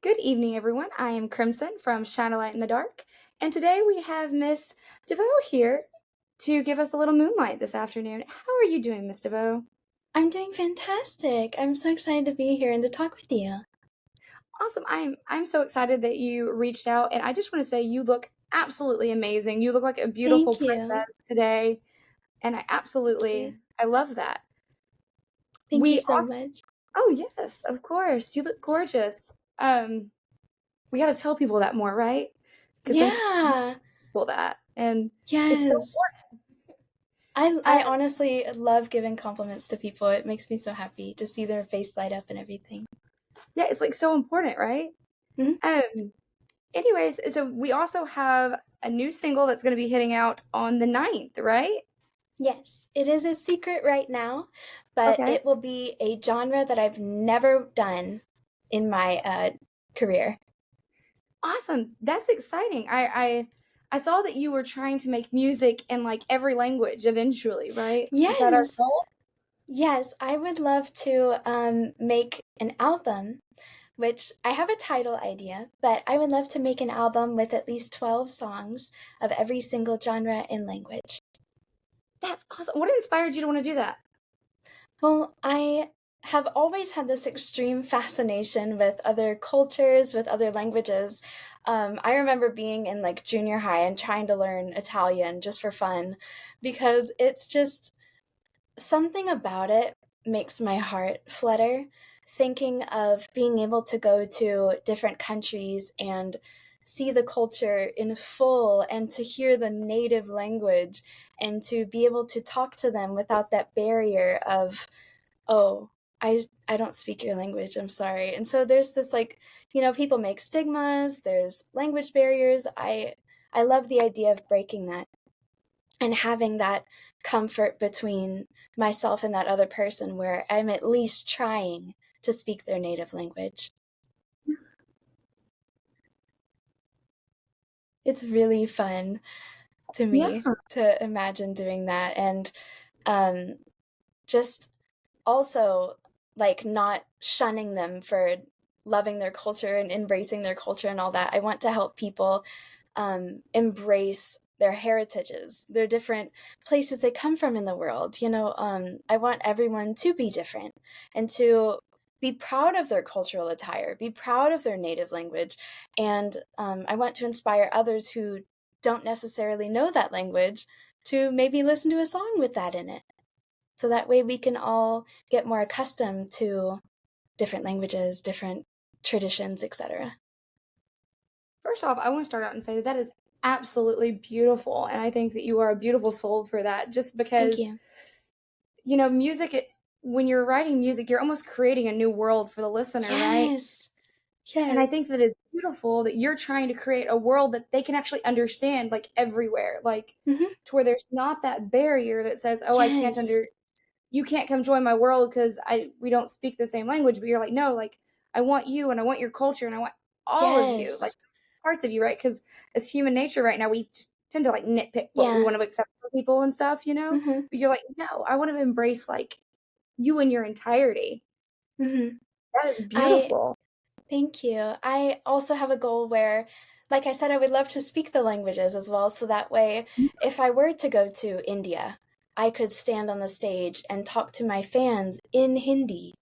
Good evening, everyone. I am Crimson from Shine a Light in the Dark, and today we have Miss DeVoe here to give us a little moonlight this afternoon. How are you doing, Miss DeVoe? I'm doing fantastic. I'm so excited to be here and to talk with you. Awesome. I'm so excited that you reached out, and I just want to say you look absolutely amazing. You look like a beautiful Thank you. princess today, and Thank you. I love that. Thank you We so also much. Oh yes, of course. You look gorgeous. We got to tell people that more, right? Because sometimes Yeah. people that, and it's so Yes. important. I honestly love giving compliments to people. It makes me so happy to see their face light up and everything. Yeah, it's like so important, right? Mhm. Um, Anyways, so we also have a new single that's going to be hitting out on the 9th, right? Yes, it is a secret right now, but Okay. it will be a genre that I've never done in my career. Awesome. That's exciting. I saw that you were trying to make music in like every language eventually, right? Is that our Yes. goal? Yes, I would love to make an album, which I have a title idea, but I would love to make an album with at least 12 songs of every single genre and language. That's awesome. What inspired you to want to do that? Well, I have always had this extreme fascination with other cultures, with other languages. I remember being in like junior high and trying to learn Italian just for fun because it's just something about it makes my heart flutter, thinking of being able to go to different countries and see the culture in full and to hear the native language and to be able to talk to them without that barrier of, oh, I don't speak your language, I'm sorry. And so there's this like, people make stigmas, there's language barriers. I love the idea of breaking that and having that comfort between myself and that other person where I'm at least trying to speak their native language. It's really fun to Yeah. me to imagine doing that and um, just also like not shunning them for loving their culture and embracing their culture and all that. I want to help people embrace their heritages, their different places they come from in the world. I want everyone to be different and to be proud of their cultural attire, be proud of their native language. And I want to inspire others who don't necessarily know that language to maybe listen to a song with that in it. So that way we can all get more accustomed to different languages, different traditions, etc. First off, I want to start out and say that that is absolutely beautiful, and I think that you are a beautiful soul for that. Just Thank because, you. music, when you're writing music, you're almost creating a new world for the listener, right? Yes. And I Yes. think that it's beautiful that you're trying to create a world that they can actually understand, like everywhere, like Hmm. to where there's not that barrier that says, "Oh, Yes. you can't come join my world because we don't speak the same language." But you're like, no, like I want you, and I want your culture, and I want all of you, like Yes. parts of you, right? Because as human nature right now, we just tend to like nitpick what we Yeah. want to accept for people and stuff, you know. Hmm. But you're like, no, I want to embrace like you in your entirety. Hmm. That is I beautiful. thank you. I also have a goal where, like I said, I would love to speak the languages as well. So that way, if I were to go to India, I could stand on the stage and talk to my fans in Hindi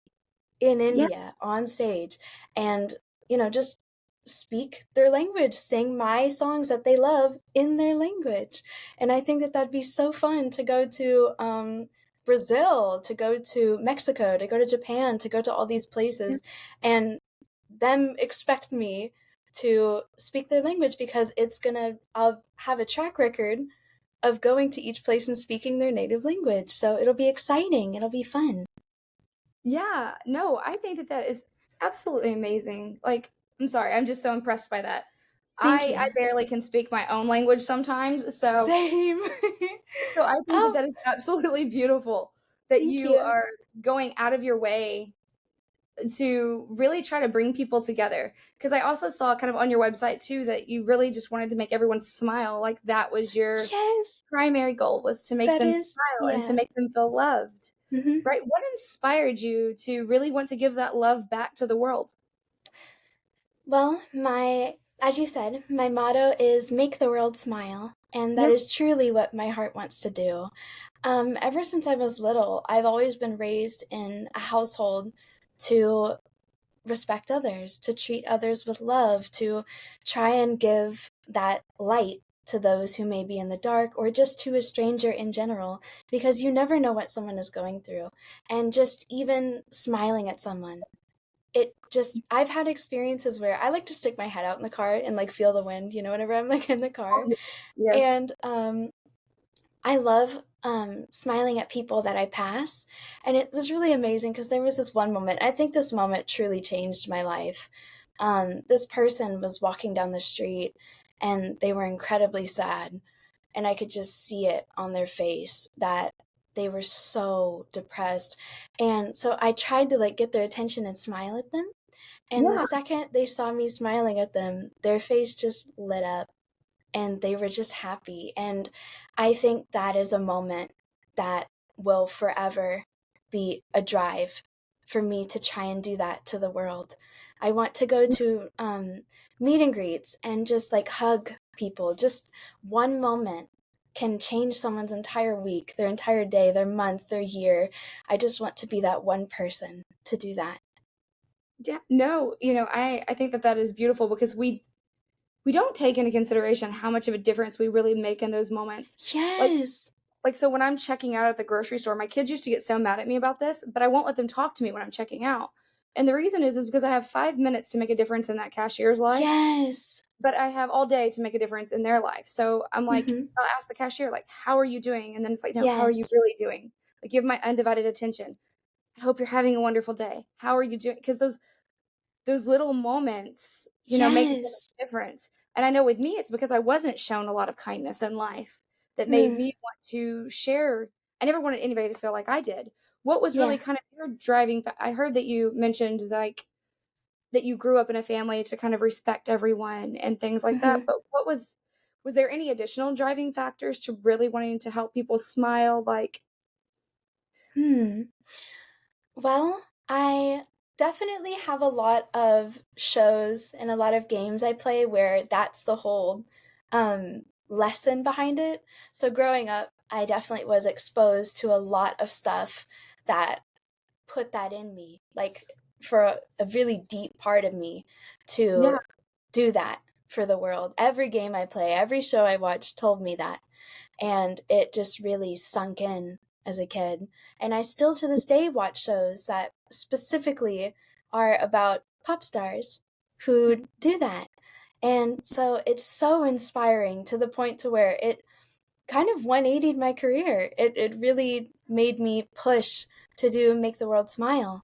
in Yeah. India on stage and, just speak their language, sing my songs that they love in their language. And I think that that'd be so fun to go to Brazil, to go to Mexico, to go to Japan, to go to all these places and them expect me to speak their language because I'll have a track record of going to each place and speaking their native language. So it'll be exciting. It'll be fun. Yeah, no, I think that that is absolutely amazing. Like, I'm sorry, I'm just so impressed by that. Thank I you. barely can speak my own language sometimes, Same. so I think that Oh, that is absolutely beautiful that thank you you. are going out of your way to really try to bring people together. Because I also saw kind of on your website too that you really just wanted to make everyone smile. Like that was your Yes, primary goal was to make that them is, smile and to yeah. make them feel loved. Hmm. Right? What inspired you to really want to give that love back to the world? Well, as you said, my motto is make the world smile, and that Yep. is truly what my heart wants to do. Ever since I was little, I've always been raised in a household to respect others, to treat others with love, to try and give that light to those who may be in the dark or just to a stranger in general, because you never know what someone is going through. And just even smiling at someone, I've had experiences where I like to stick my head out in the car and like feel the wind, whenever I'm like in the Oh, car. yes. And I love smiling at people that I pass. And it was really amazing because there was this one moment. I think this moment truly changed my life. This person was walking down the street and they were incredibly sad. And I could just see it on their face that they were so depressed. And so I tried to like get their attention and smile at them. And the Yeah. second they saw me smiling at them, their face just lit up and they were just happy. And I think that is a moment that will forever be a drive for me to try and do that to the world. I want to go to meet and greets and just like hug people. Just one moment can change someone's entire week, their entire day, their month, their year. I just want to be that one person to do that. Yeah. No, I think that that is beautiful because we don't take into consideration how much of a difference we really make in those moments. Like Yes. so when I'm checking out at the grocery store, my kids used to get so mad at me about this, but I won't let them talk to me when I'm checking out. And the reason is because I have 5 minutes to make a difference in that cashier's life, Yes. but I have all day to make a difference in their life. So I'm like, Mm-hmm. I'll ask the cashier, like, how are you doing? And then it's like, no, how are you Yes. really doing? Like, you have my undivided attention. I hope you're having a wonderful day. How are you doing? Because those little moments, make so Yes. much difference. And I know with me, it's because I wasn't shown a lot of kindness in life that made Hmm. me want to share. I never wanted anybody to feel like I did. What was really Yeah. kind of your driving I heard that you mentioned like that you grew up in a family to kind of respect everyone and things like that. Hmm. But was there any additional driving factors to really wanting to help people smile? Like, Hmm. Well, I definitely have a lot of shows and a lot of games I play where that's the whole lesson behind it. So growing up, I definitely was exposed to a lot of stuff that put that in me, like for a really deep part of me yeah, to do that for the world. Every game I play, every show I watch told me that. And it just really sunk in as a kid. And I still to this day watch shows that specifically are about pop stars who do that. And so it's so inspiring to the point to where it kind of 180'd my career. It really made me push to do make the world smile.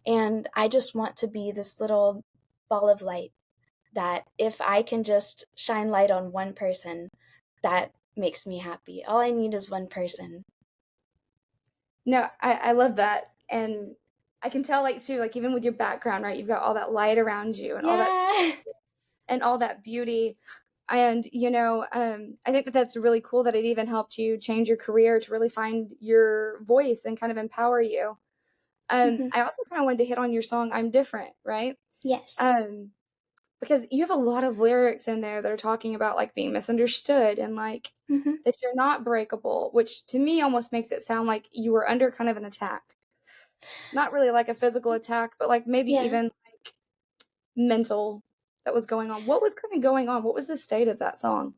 And I just want to be this little ball of light that if I can just shine light on one person, that makes me happy. All I need is one person. no, I love that. And I can tell like too, like even with your background, right? You've got all that light around you and all that Yeah. and all that beauty. And I think that that's really cool that it even helped you change your career to really find your voice and kind of empower you. Hmm. I also kind of wanted to hit on your song "I'm Different," right? Yes. Um, because you have a lot of lyrics in there that are talking about like being misunderstood and like Hmm. that you're not breakable, which to me almost makes it sound like you were under kind of an attack. Not really like a physical attack, but like maybe Yeah. even like mental that was going on. What was kind of going on? What was the state of that song?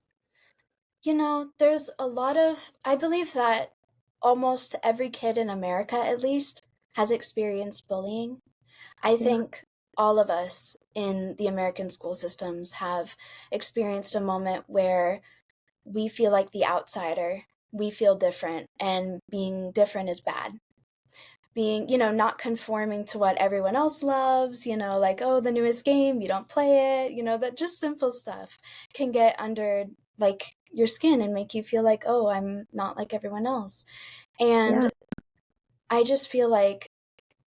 There's a lot of, I believe that almost every kid in America, at least, has experienced bullying. I Yeah. think all of us in the American school systems have experienced a moment where we feel like the outsider, we feel different, and being different is bad. Being, not conforming to what everyone else loves, like, oh, the newest game, you don't play it, that just simple stuff can get under like your skin and make you feel like, oh, I'm not like everyone else. Yeah. And I just feel like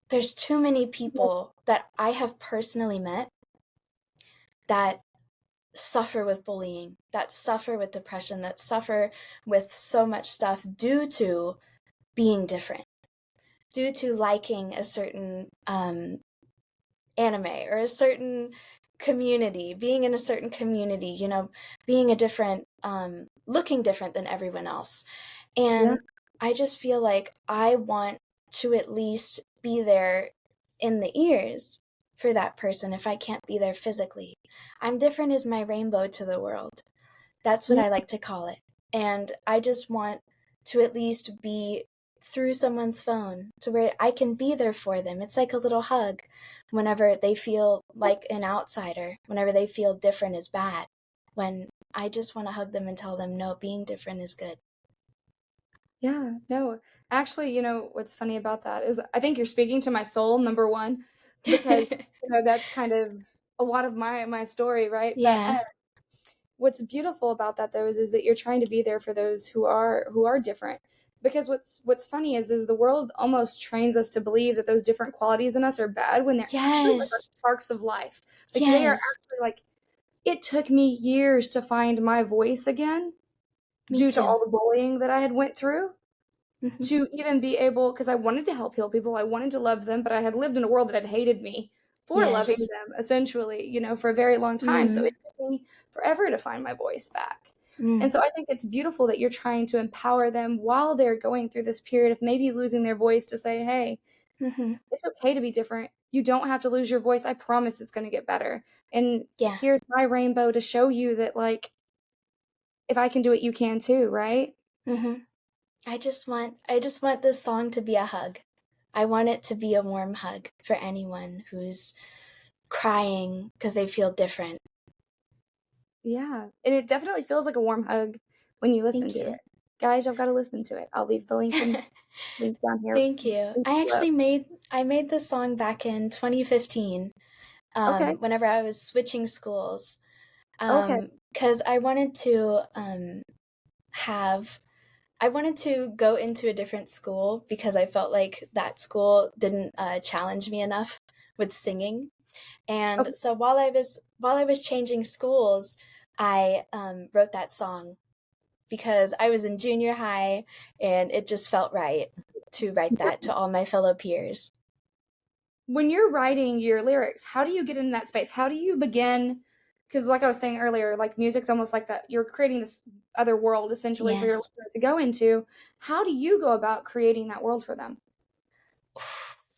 there's too many people that I have personally met that suffer with bullying, that suffer with depression, that suffer with so much stuff due to being different, due to liking a certain anime or a certain community, being in a certain community, you know, being a different, looking different than everyone else. Yeah. And I just feel like I want to at least be there in the ears for that person if I can't be there physically. I'm different as my rainbow to the world. That's what Yeah. I like to call it. And I just want to at least be through someone's phone to where I can be there for them. It's like a little hug whenever they feel like an outsider, whenever they feel different is bad. When I just want to hug them and tell them, no, being different is good. Yeah, no. Actually, what's funny about that is I think you're speaking to my soul, number one, because that's kind of a lot of my story, right? But Yeah. what's beautiful about that though is that you're trying to be there for those who are different. Because what's funny is the world almost trains us to believe that those different qualities in us are bad when they're actually like our Yes. sparks of life. Like they are Yes. actually like it took me years to find my voice again Me due to too. all the bullying that I had went through Hmm. to even be able because I wanted to help heal people, I wanted to love them, but I had lived in a world that had hated me for loving Yes. them, essentially, for a very long time. So Mm. it took me forever to find my voice back. And Mm. so I think it's beautiful that you're trying to empower them while they're going through this period of maybe losing their voice to say, hey, Hmm. it's okay to be different. You don't have to lose your voice. I promise it's going to get better. And Yeah. here's my rainbow to show you that, like, if I can do it, you can too, right? Hmm. I just want this song to be a hug. I want it to be a warm hug for anyone who's crying because they feel different. Yeah, and it definitely feels like a warm hug when you listen Thank to you. it. Guys, y'all gotta listen to it. I'll leave the link down here. Thank you. Link I below. actually made this song back in 2015, Okay, whenever I was switching schools, okay, because have I wanted to go into a different school because I felt like that school didn't challenge me enough with singing. And okay. so while I was changing schools, I wrote that song because I was in junior high and it just felt right to write that to all my fellow peers. When you're writing your lyrics, how do you get in that space? How do you begin? Because, like I was saying earlier, like music's almost like that. You're creating this other world essentially for your Yes. listeners to go into. How do you go about creating that world for them?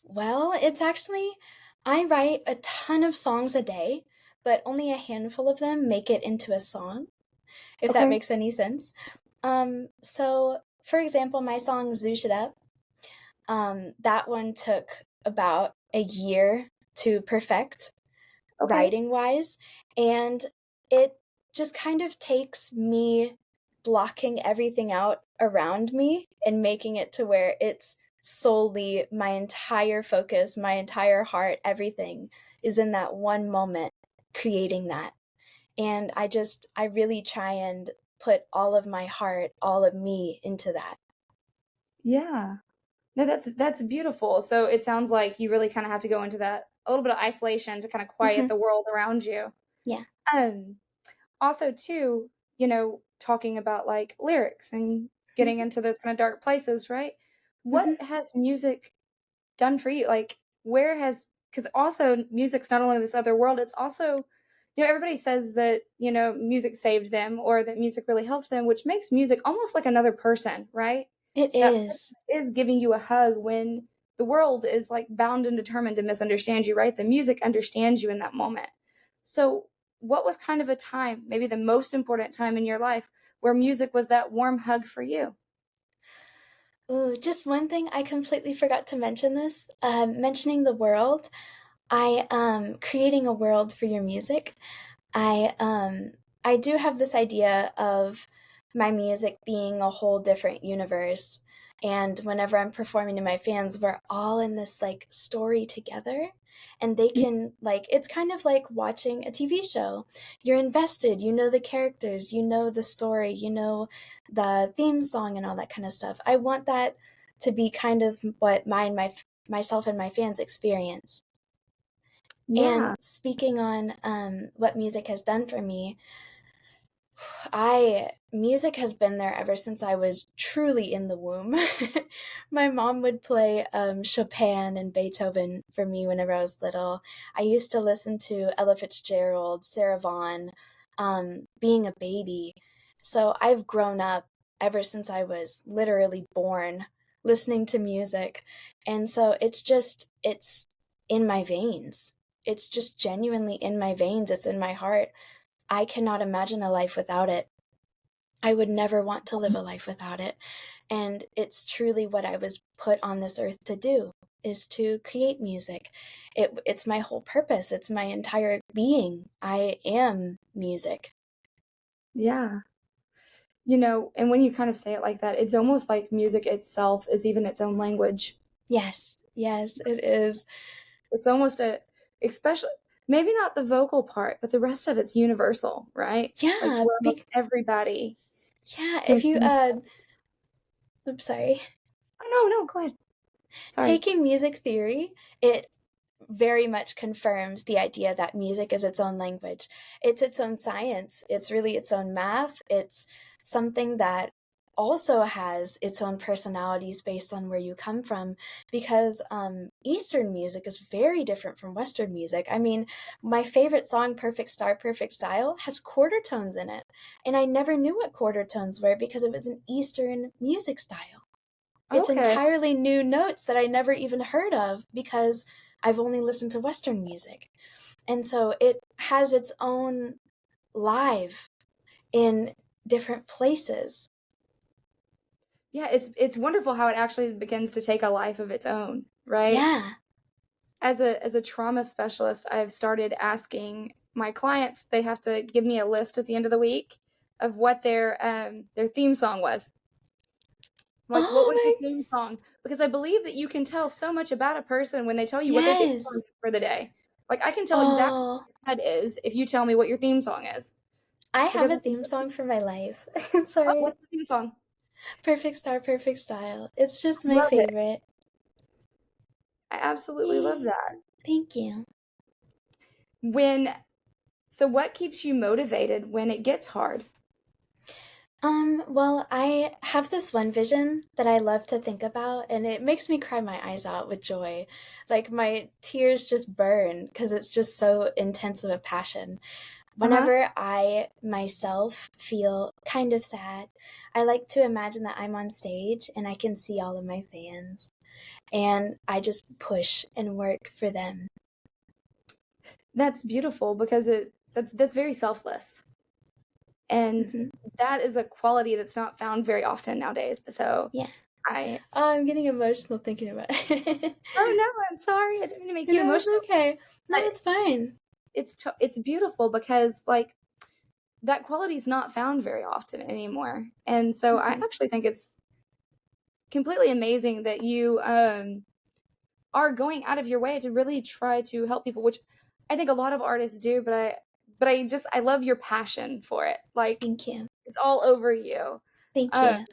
Well, it's actually, I write a ton of songs a day, but only a handful of them make it into a song, if that Okay, makes any sense. So for example, my song Zoosh It Up, that one took about a year to perfect, okay. writing wise, and it just kind of takes me blocking everything out around me and making it to where it's solely my entire focus, my entire heart, everything is in that one moment creating that. And I really try and put all of my heart, all of me into that. Yeah. No, that's beautiful. So it sounds like you really kind of have to go into that a little bit of isolation to kind of quiet Hmm. the world around you. Yeah. Um, Also too, talking about like lyrics and getting into those kind of dark places, right? Hmm. What has music done for you? Like, where has, because also music's not only this other world, it's also, everybody says that, music saved them or that music really helped them, which makes music almost like another person, right? It That is. person is giving you a hug when the world is like bound and determined to misunderstand you, right? The music understands you in that moment. So, what was kind of a time, maybe the most important time in your life, where music was that warm hug for you? Ooh, just one thing I completely forgot to mention this. Mentioning the world, I creating a world for your music. I um I do have this idea of my music being a whole different universe. And whenever I'm performing to my fans, we're all in this like story together. And they can like it's kind of like watching a TV show. You're invested, you know the characters, you know the story, you know the theme song and all that kind of stuff. I want that to be kind of what myself and my fans experience. Yeah. And speaking on what music has done for me, I Music has been there ever since I was truly in the womb. My mom would play Chopin and Beethoven for me whenever I was little. I used to listen to Ella Fitzgerald, Sarah Vaughan, being a baby. So I've grown up ever since I was literally born listening to music. And so it's in my veins. It's just genuinely in my veins. It's in my heart. I cannot imagine a life without it. I would never want to live a life without it. And it's truly what I was put on this earth to do, is to create music. It's my whole purpose. It's my entire being. I am music. Yeah. And when you kind of say it like that, it's almost like music itself is even its own language. Yes, yes, it is. It's almost especially, maybe not the vocal part, but the rest of it's universal, right? Like to Yeah, where almost everybody yeah, can if you connect. I'm sorry. Oh, no, no, go ahead. Sorry. Taking music theory, it very much confirms the idea that music is its own language. It's its own science. It's really its own math. It's something that also has its own personalities based on where you come from, because Eastern music is very different from Western music. I mean, my favorite song, Perfect Star, Perfect Style, has quarter tones in it. And I never knew what quarter tones were because it was an Eastern music style. It's Okay. entirely new notes that I never even heard of because I've only listened to Western music. And so it has its own live in different places. Yeah, it's wonderful how it actually begins to take a life of its own, right? Yeah. As a trauma specialist, I've started asking my clients, they have to give me a list at the end of the week of what their theme song was. Like, what Oh was your my, theme song? Because I believe that you can tell so much about a person when they tell you what their theme song yes. is for the day. Like, I can tell exactly Oh, what your head is if you tell me what your theme song is. I have Because a theme song for my life. I'm sorry. what's the theme song? Perfect Star, Perfect Style. It's just my Love it. favorite. I absolutely love Yay. that. Thank you. When so what keeps you motivated when it gets hard? Well, I have this one vision that I love to think about, and it makes me cry my eyes out with joy. Like my tears just burn because it's just so intense of a passion. Uh-huh. Whenever I myself feel kind of sad, I like to imagine that I'm on stage and I can see all of my fans, and I just push and work for them. That's beautiful because that's very selfless. And Hmm. that is a quality that's not found very often nowadays. So Yeah. I Oh, I'm getting emotional thinking about it. oh no, I'm sorry. I didn't mean to make you No, it's emotional. okay. No, But it's fine. it's beautiful because like that quality is not found very often anymore. And so I Hmm. actually think it's completely amazing that you are going out of your way to really try to help people, which I think a lot of artists do, but I love your passion for it. Like Thank you. it's all over you. Thank Um, you.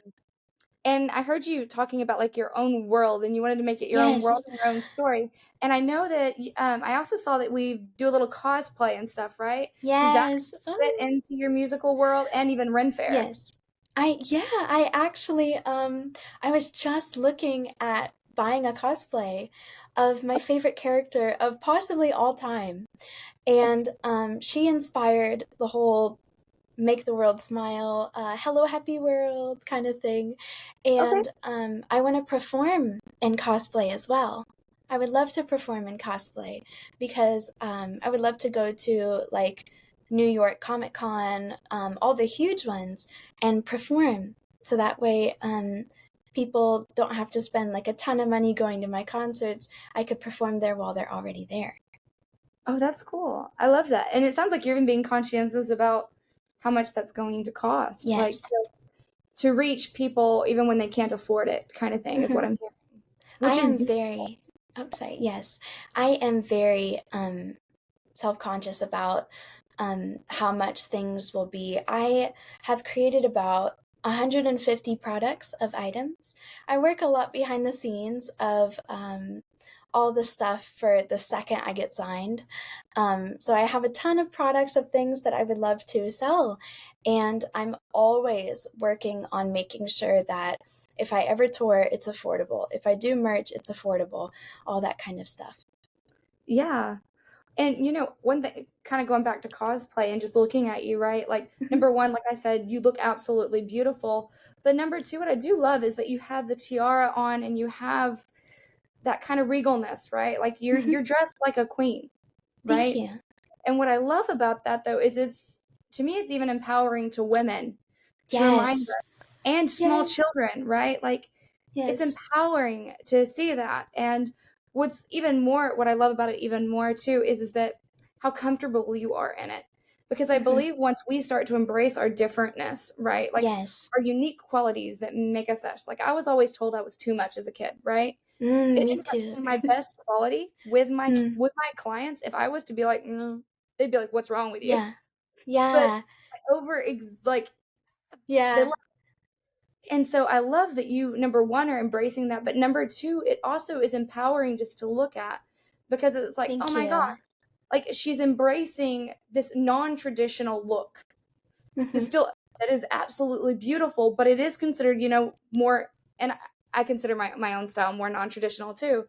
and I heard you talking about like your own world, and you wanted to make it your own Yes. world and your own story. And I know that I also saw that we do a little cosplay and stuff, right? Does that Yes. fit Oh, into your musical world and even Ren Fair? yes. I actually I was just looking at buying a cosplay of my favorite character of possibly all time. Okay. And she inspired the whole make the world smile, hello happy world kind of thing. Okay. And I want to perform in cosplay as well. I would love to perform in cosplay because I would love to go to like New York Comic Con, all the huge ones, and perform. So that way, people don't have to spend like a ton of money going to my concerts. I could perform there while they're already there. Oh, that's cool. I love that. And it sounds like you're even being conscientious about how much that's going to cost, like Yes. to reach people even when they can't afford it, kind of thing, is what Hmm. I'm hearing, I which is am beautiful. very, oh, sorry, yes. I am very self conscious about how much things will be. I have created about 150 products of items. I work a lot behind the scenes of all the stuff for the second I get signed. So I have a ton of products of things that I would love to sell. And I'm always working on making sure that if I ever tour, it's affordable. If I do merch, it's affordable, all that kind of stuff. Yeah. And one thing, kind of going back to cosplay and just looking at you, right? Like, Mhm. number one, like I said, you look absolutely beautiful. But number two, what I do love is that you have the tiara on and you have that kind of regalness, right? Like you're dressed like a queen, Thank right? you. And what I love about that though is it's to me it's even empowering to women to remind Yes. us and small Yeah. children, right? Like it's Yes. empowering to see that. And what's even more what I love about it even more too is that how comfortable you are in it. Because I Hmm. believe once we start to embrace our differentness, right? Like Yes. our unique qualities that make us. Like I was always told I was too much as a kid, right? Me In too. my best quality with my Mm, clients, if I was to be like, they'd be like, "What's wrong with you?" yeah. But Yeah. like they Yeah. and so I love that you number one are embracing that, but number two, it also is empowering just to look at because it's like, oh Thank my gosh, you. like she's embracing this non-traditional look. It's Hmm. still that is absolutely beautiful, but it is considered, more and I consider my own style more non-traditional too.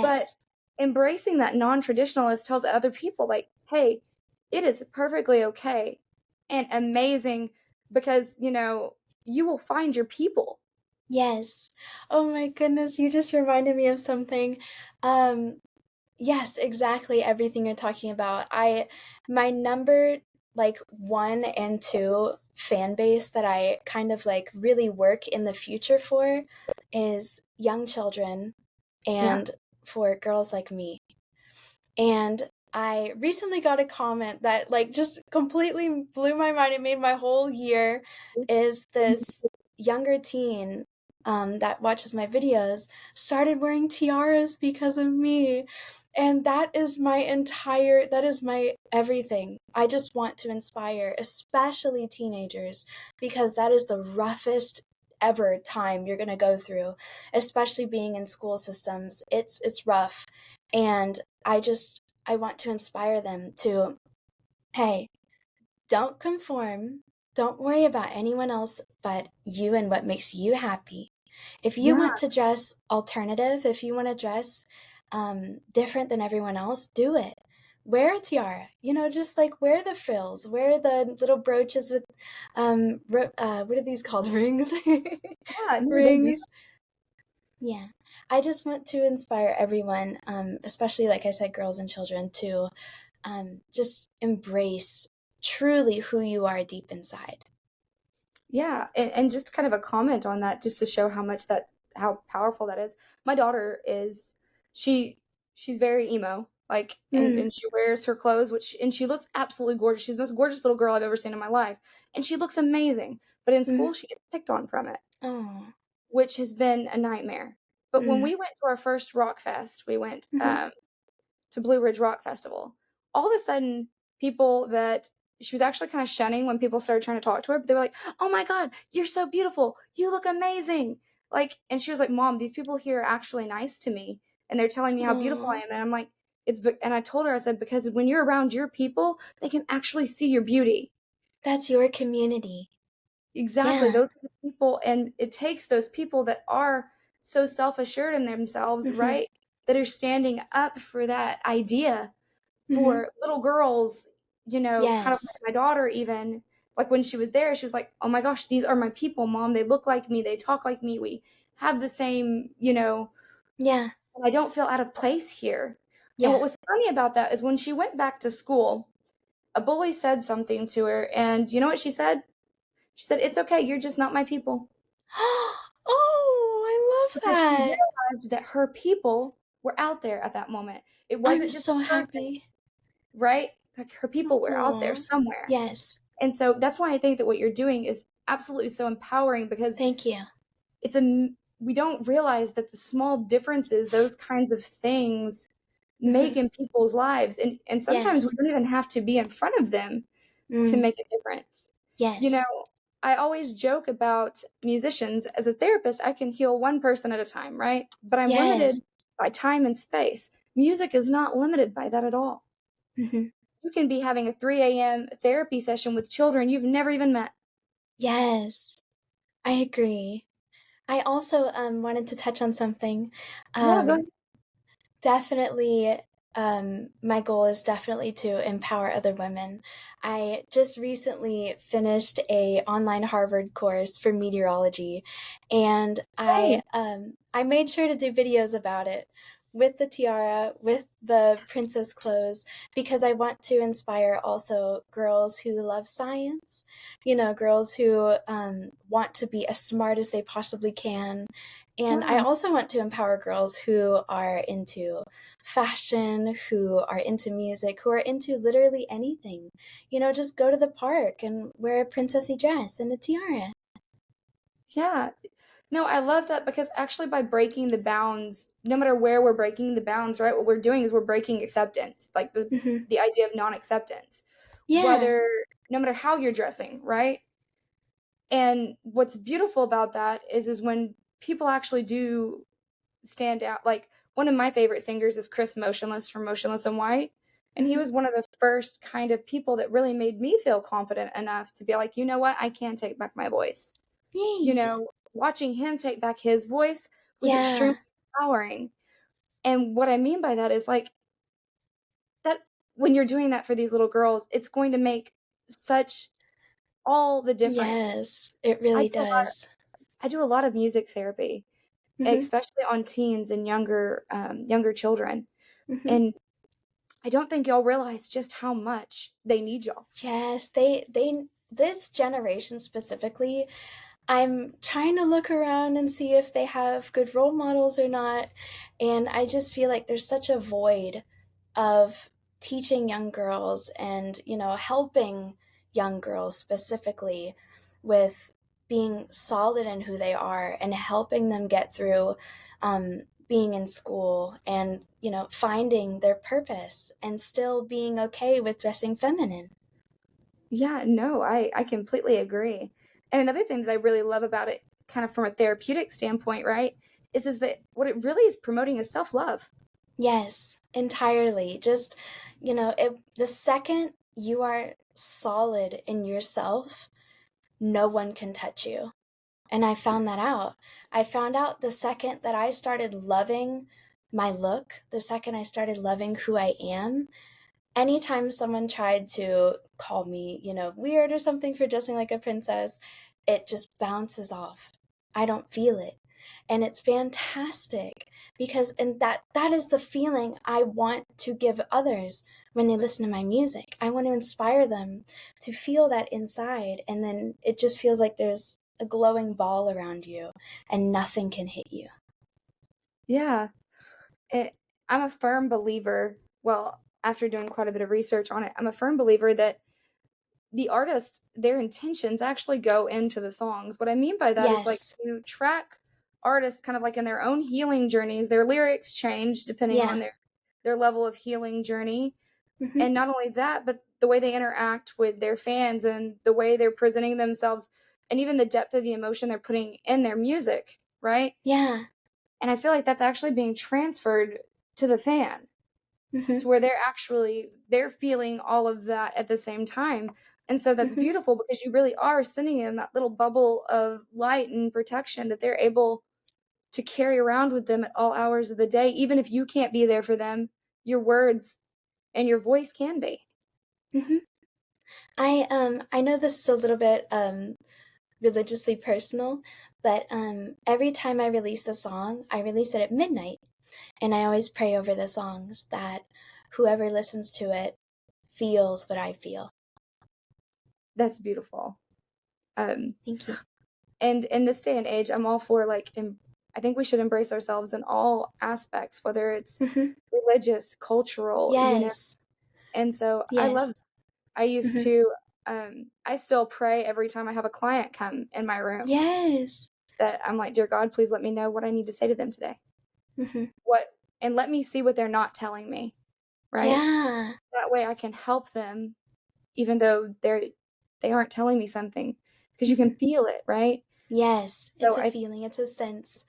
But Yes. embracing that non-traditionalist tells other people like, hey, it is perfectly okay and amazing because, you will find your people. Yes. Oh my goodness, you just reminded me of something. Um, yes, exactly everything you're talking about. My number like one and two fan base that I kind of like really work in the future for is young children Yeah. and for girls like me. And I recently got a comment that like just completely blew my mind. It made my whole year. Is this younger teen that watches my videos started wearing tiaras because of me. And that is my everything. I just want to inspire, especially teenagers, because that is the roughest ever time you're going to go through, especially being in school systems. It's rough. And I want to inspire them to, hey, don't conform. Don't worry about anyone else but you and what makes you happy. If you Yeah. want to dress alternative, if you want to dress different than everyone else, do it. Wear a tiara, just like wear the frills, wear the little brooches with, what are these called? Rings? Yeah, no, they're beautiful. Rings. Yeah. I just want to inspire everyone, especially, like I said, girls and children, to just embrace truly who you are deep inside. Yeah, and just kind of a comment on that, just to show how powerful that is. My daughter is she she's very emo, like, Mm, and she wears her clothes, and she looks absolutely gorgeous. She's the most gorgeous little girl I've ever seen in my life, and she looks amazing. But in mm, school, she gets picked on from it, oh, which has been a nightmare. But when mm, we went to our first rock fest, we went mm-hmm, to Blue Ridge Rock Festival. All of a sudden, people that she was actually kind of shunning when people started trying to talk to her, but they were like, "Oh my God, you're so beautiful. You look amazing." Like, and she was like, "Mom, these people here are actually nice to me, and they're telling me how beautiful I oh, am." And I'm like, and I told her, I said, because when you're around your people, they can actually see your beauty. that's your community. Exactly. Yeah. Those are the people, and it takes those people that are so self-assured in themselves, Mm-hmm, right? That are standing up for that idea mm-hmm, for little girls, kind of like yes. my daughter even, like when she was there, she was like, "Oh my gosh, these are my people, mom. They look like me, they talk like me, we have the same, Yeah. and I don't feel out of place here." And what Yeah. was funny about that is when she went back to school, a bully said something to her, and you know what she said? She said, "It's okay, you're just not my people." Oh, I love Because she that. realized that her people were out there at that moment. It I'm wasn't just so a person, happy. right? Like her people were out there Oh, somewhere. yes. And so that's why I think that what you're doing is absolutely so empowering because Thank you. it's a we don't realize that the small differences, those kinds of things Mm-hmm, make in people's lives. And sometimes we yes. don't even have to be in front of them to Mm, make a difference. You know, yes. I always joke about musicians. As a therapist, I can heal one person at a time, right? But I'm limited Yes. by time and space. Music is not limited by that at all. Mhm. You can be having a 3 a.m. therapy session with children you've never even met. Yes, I agree. I also, wanted to touch on something. Yeah, go Um, ahead. Definitely, my goal is definitely to empower other women. I just recently finished a online Harvard course for meteorology, and Hey. I made sure to do videos about it with the tiara, with the princess clothes, because I want to inspire also girls who love science, girls who want to be as smart as they possibly can. And I Wow. also want to empower girls who are into fashion, who are into music, who are into literally anything. Just go to the park and wear a princessy dress and a tiara. Yeah. No, I love that because actually by breaking the bounds, no matter where we're breaking the bounds, right? What we're doing is we're breaking acceptance, like the Hmm. the idea of non-acceptance. Yeah, Whether no matter how you're dressing, right? And what's beautiful about that is when people actually do stand out. Like one of my favorite singers is Chris Motionless from Motionless in White. And he hmm, was one of the first kind of people that really made me feel confident enough to be like, you know what? I can take back my voice. yay. Watching him take back his voice was extremely Yeah, empowering. And what I mean by that is like that when you're doing that for these little girls, it's going to make such all the difference. yes, it I really do a lot does. I do a lot of music therapy, Hmm. especially on teens and younger children. Hmm. And I don't think y'all realize just how much they need y'all. Yes, this generation specifically, I'm trying to look around and see if they have good role models or not. And I just feel like there's such a void of teaching young girls and, helping young girls specifically with being solid in who they are and helping them get through being in school and, finding their purpose and still being okay with dressing feminine. Yeah, no, I completely agree. And another thing that I really love about it, kind of from a therapeutic standpoint, right, is that what it really is promoting is self-love. Yes, entirely. Just, the second you are solid in yourself, no one can touch you. And I found that out. I found out the second that I started loving my look, the second I started loving who I am, anytime someone tried to call me, weird or something for dressing like a princess, it just bounces off. I don't feel it. And it's fantastic because and that is the feeling I want to give others when they listen to my music. I want to inspire them to feel that inside and then it just feels like there's a glowing ball around you and nothing can hit you. Yeah. It, I'm a firm believer, well, after doing quite a bit of research on it, I'm a firm believer that the artist, their intentions actually go into the songs. What I mean by that is like Yes. you track artists kind of like in their own healing journeys. Their lyrics change depending on Yeah. their level of healing journey. Mhm. And not only that, but the way they interact with their fans and the way they're presenting themselves and even the depth of the emotion they're putting in their music, right? Yeah. And I feel like that's actually being transferred to the fan Mhm. to where they're feeling all of that at the same time. And so that's Mhm. beautiful because you really are sending them that little bubble of light and protection that they're able to carry around with them at all hours of the day. Even if you can't be there for them, your words and your voice can be. Mhm. I know this is a little bit religiously personal, but every time I release a song, I release it at midnight, and I always pray over the songs that whoever listens to it feels what I feel. That's beautiful. Um, Thank you. and in this day and age, I'm all for I think we should embrace ourselves in all aspects, whether it's Mhm. religious, cultural. Yes. And so I love Yes. I used Mhm. to, I still pray every time I have a client come in my room Yes. that I'm like, "Dear God, please let me know what I need to say to them today. Mhm. What and let me see what they're not telling me." Right? Yeah. That way I can help them even though they aren't telling me something because you Mhm. can feel it, right? Yes. So It's a I feeling, it's a sense.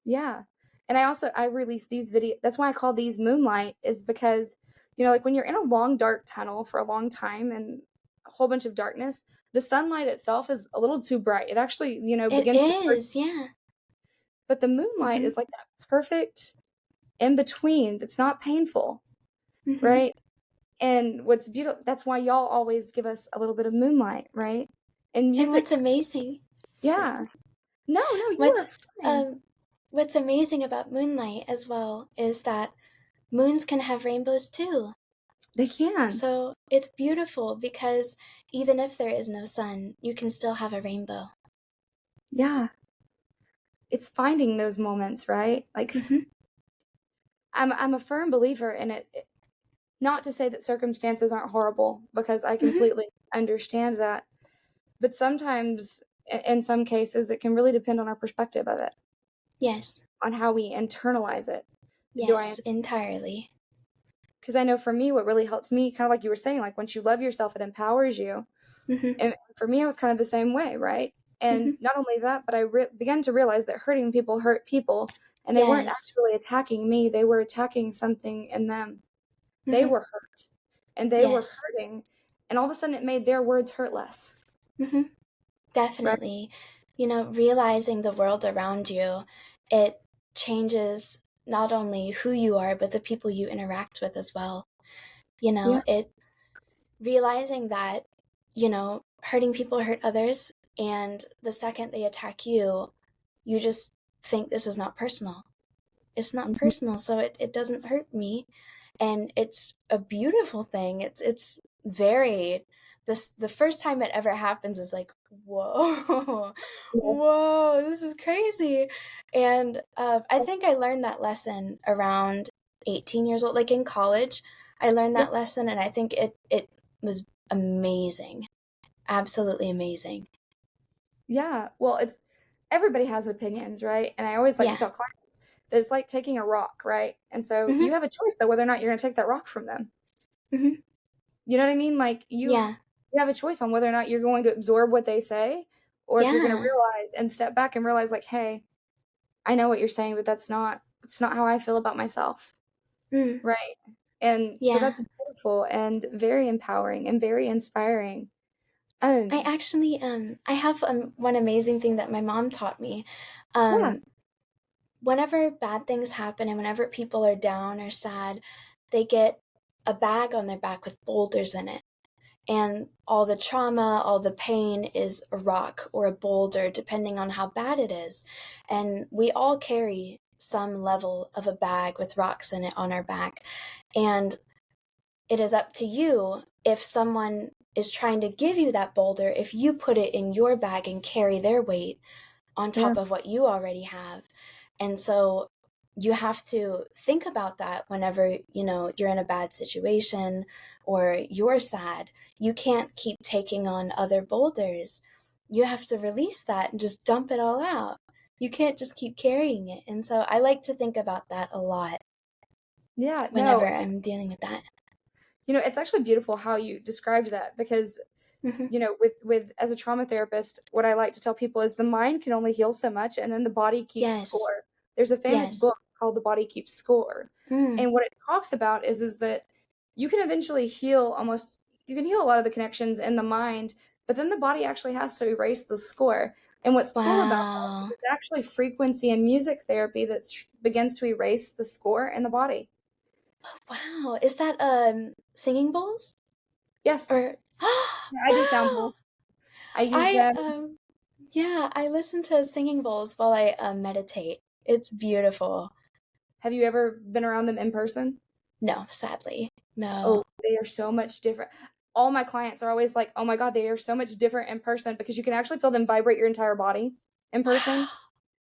yeah. And I release these video that's why I call these Moonlight, is because, like when you're in a long dark tunnel for a long time and a whole bunch of darkness, the sunlight itself is a little too bright. It actually, It begins to hurt. is, yeah. But the moonlight Mhm. is like that perfect in between that's not painful, Mhm. right? And what's beautiful, that's why y'all always give us a little bit of moonlight, right? And And what's music, amazing, yeah. sorry. No, no, you What's are fine. um what's amazing about moonlight as well is that moons can have rainbows too. They can. So it's beautiful because even if there is no sun, you can still have a rainbow. Yeah. It's finding those moments, right? Like Mhm. I'm a firm believer in it. Not to say that circumstances aren't horrible, because I Mhm. completely understand that. But sometimes, in some cases, it can really depend on our perspective of it, Yes. on how we internalize it. Do I? Yes, entirely. Because I know for me, what really helps me, kind of like you were saying, like once you love yourself, it empowers you. Mhm. And for me, I was kind of the same way, right? And Mhm. not only that, but I began to realize that hurting people hurt people, and they weren't Yes. actually attacking me, they were attacking something in them. They Mhm. were hurt, and they were Yes. hurting, and all of a sudden it made their words hurt less, Mhm. right? Definitely. Realizing the world around you, it changes not only who you are, but the people you interact with as well. Yeah. It realizing that, hurting people hurt others, and the second they attack you, you just think this is not personal. It's not Mhm. personal, so it doesn't hurt me. And it's a beautiful thing. It's very the first time it ever happens is like, whoa, Yeah. whoa, this is crazy. And I think I learned that lesson around 18 years old, like in college. I learned Yeah. that lesson, and I think it was amazing, absolutely amazing. Yeah. Well, it's everybody has opinions, right? And I always like to Yeah. tell clients that it's like taking a rock, right? And so Mhm. you have a choice though whether or not you're going to take that rock from them. Mhm. You know what I mean? Like you Yeah. you have a choice on whether or not you're going to absorb what they say, or if you're going to Yeah. realize and step back and realize like, "Hey, I know what you're saying, but that's not how I feel about myself." Mm. Right? And so Yeah. that's beautiful and very empowering and very inspiring. I Um, actually I have one amazing thing that my mom taught me. yeah, Um Whenever bad things happen and whenever people are down or sad, they get a bag on their back with boulders in it. And all the trauma, all the pain is a rock or a boulder, depending on how bad it is. And we all carry some level of a bag with rocks in it on our back. And it is up to you if someone is trying to give you that boulder, if you put it in your bag and carry their weight on yeah, top of what you already have. And so you have to think about that whenever, you're in a bad situation or you're sad. You can't keep taking on other boulders. You have to release that and just dump it all out. You can't just keep carrying it. And so I like to think about that a lot yeah. whenever No, I'm dealing with that. it's actually beautiful how you described that, because Hmm. with as a trauma therapist, what I like to tell people is the mind can only heal so much, and then the body keeps Yes. score. There's a famous Yes. book called The Body Keeps Score. Mm. And what it talks about is that you can eventually heal you can heal a lot of the connections in the mind, but then the body actually has to erase the score. And what's cool about that is Wow. it's actually frequency and music therapy that begins to erase the score in the body. Wow. Is that singing bowls? Yes. Or Yeah, I do sound wow. bowls. I use I them. yeah, I listen to singing bowls while I meditate. It's beautiful. Have you ever been around them in person? No, sadly. No. Oh, they are so much different. All my clients are always like, "Oh my god, they are so much different in person," because you can actually feel them vibrate your entire body in person. Wow.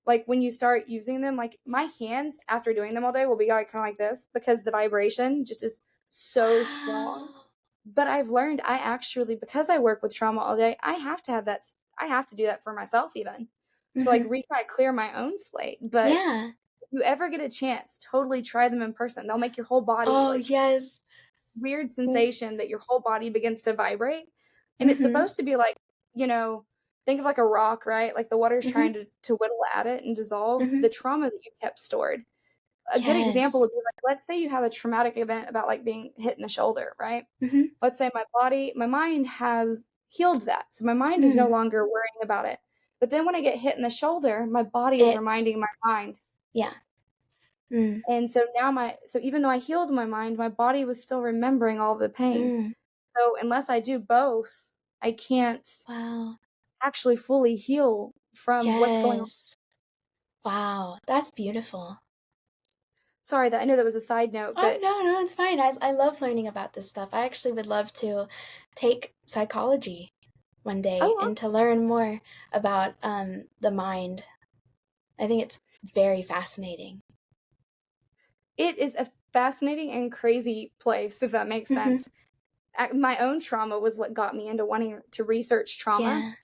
Like, when you start using them, like, my hands after doing them all day will be, like, kinda like this, because the vibration just is so strong. Wow. But I've learned I actually, because I work with trauma all day, I have to have I have to do that for myself even. To, like, Mhm. kinda clear my own slate. But Yeah. if you ever get a chance, totally try them in person. They'll make your whole body, Oh, like, yes. weird Mm. sensation that your whole body begins to vibrate. And it's Mhm. supposed to be like, you know, think of like a rock, right? Like the water's Mhm. trying to whittle at it and dissolve Mhm. the trauma that you kept stored. a good example Yes. would be like, let's say you have a traumatic event about like being hit in the shoulder, right? Mhm. Let's say my mind has healed that. So my mind is no Mm. longer worrying about it. But then when I get hit in the shoulder, my body is It reminding my mind. yeah. Mm. And so now so even though I healed my mind, my body was still remembering all the pain. Mm. So unless I do both, I can't Wow. actually fully heal from what's going on. Yes. Wow, that's beautiful. Sorry that I know that was a side note, Oh, but no, no, it's fine. I love learning about this stuff. I actually would love to take psychology one day oh, and to learn more about the mind. I think it's very fascinating. it is a fascinating and crazy place, if that makes Hmm. sense. My own trauma was what got me into wanting to research trauma. Yeah.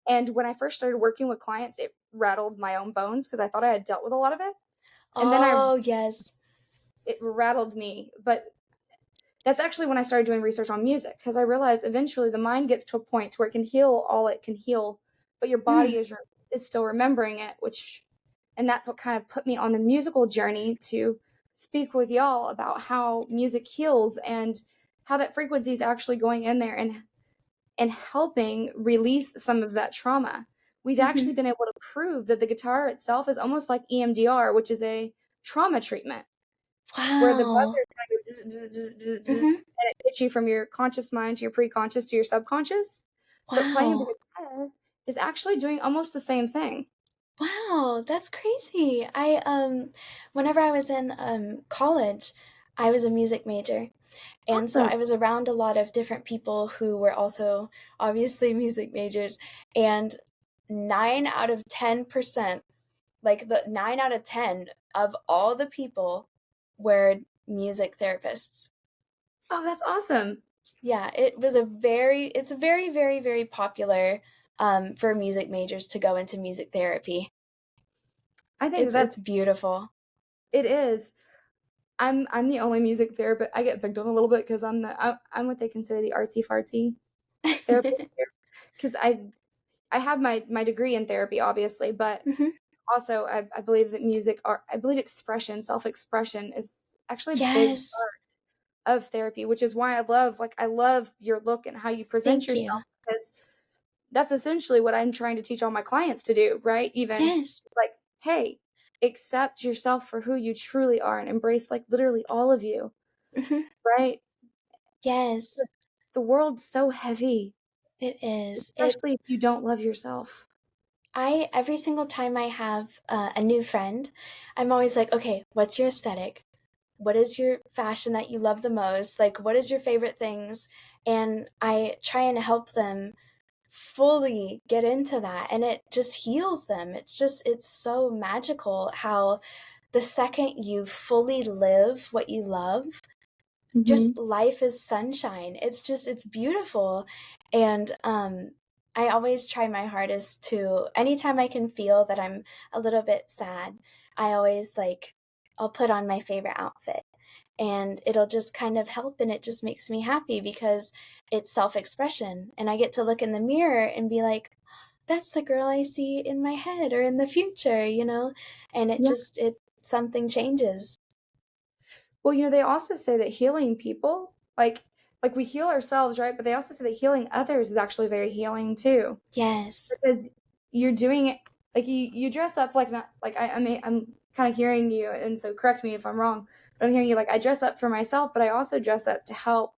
And when I first started working with clients, it rattled my own bones because I thought I had dealt with a lot of it. And then Oh, yes. it rattled me. But that's actually when I started doing research on music because I realized eventually the mind gets to a point where it can heal all it can heal, but your Mm. body is still remembering it, and that's what kind of put me on the musical journey to speak with y'all about how music heals and how that frequency is actually going in there and helping release some of that trauma. We've Hmm. actually been able to prove that the guitar itself is almost like EMDR, which is a trauma treatment, where the Wow. buzzers kind of go bzz, bzz, bzz, bzz, bzz, Hmm. and it gets you from your conscious mind to your preconscious to your subconscious. But playing the Wow. guitar is actually doing almost the same thing. Wow, that's crazy. Whenever I was in college, I was a music major. And so Awesome. I was around a lot of different people who were also obviously music majors. And 9 out of 10%, like the 9 out of 10 of all the people were music therapists. Oh, that's awesome. Yeah, it's very, very, very popular for music majors to go into music therapy. I think It's that's beautiful. it is. I'm the only music therapist. I get picked on a little bit because I'm what they consider the artsy fartsy therapist because I have my degree in therapy, obviously, but Hmm. also I believe that music art I believe expression, self-expression is actually a big Yes. of therapy, which is why I love your look and how you present Thank you. yourself because that's essentially what I'm trying to teach all my clients to do, right? Even Yes. it's like, hey, accept yourself for who you truly are and embrace like literally all of you, Hmm. right? Yes, Because the world's so heavy, it is. especially if you don't love yourself. Every single time I have a new friend, I'm always like, okay, what's your aesthetic? What is your fashion that you love the most? Like, what is your favorite things? And I try and help them fully get into that. And it just heals them. It's so magical how the second you fully live what you love, just Mhm. life is sunshine. It's beautiful. And I always try my hardest to, anytime I can feel that I'm a little bit sad, I always like, I'll put on my favorite outfit and it'll just kind of help, and it just makes me happy because it's self-expression and I get to look in the mirror and be like, that's the girl I see in my head or in the future, and Yeah. it something changes. Well, they also say that healing people, like we heal ourselves, right? But they also say that healing others is actually very healing too. Yes. Because you're doing it like you dress up like not like I'm kind of hearing you, and so correct me if I'm wrong, but I'm hearing you like I dress up for myself, but I also dress up to help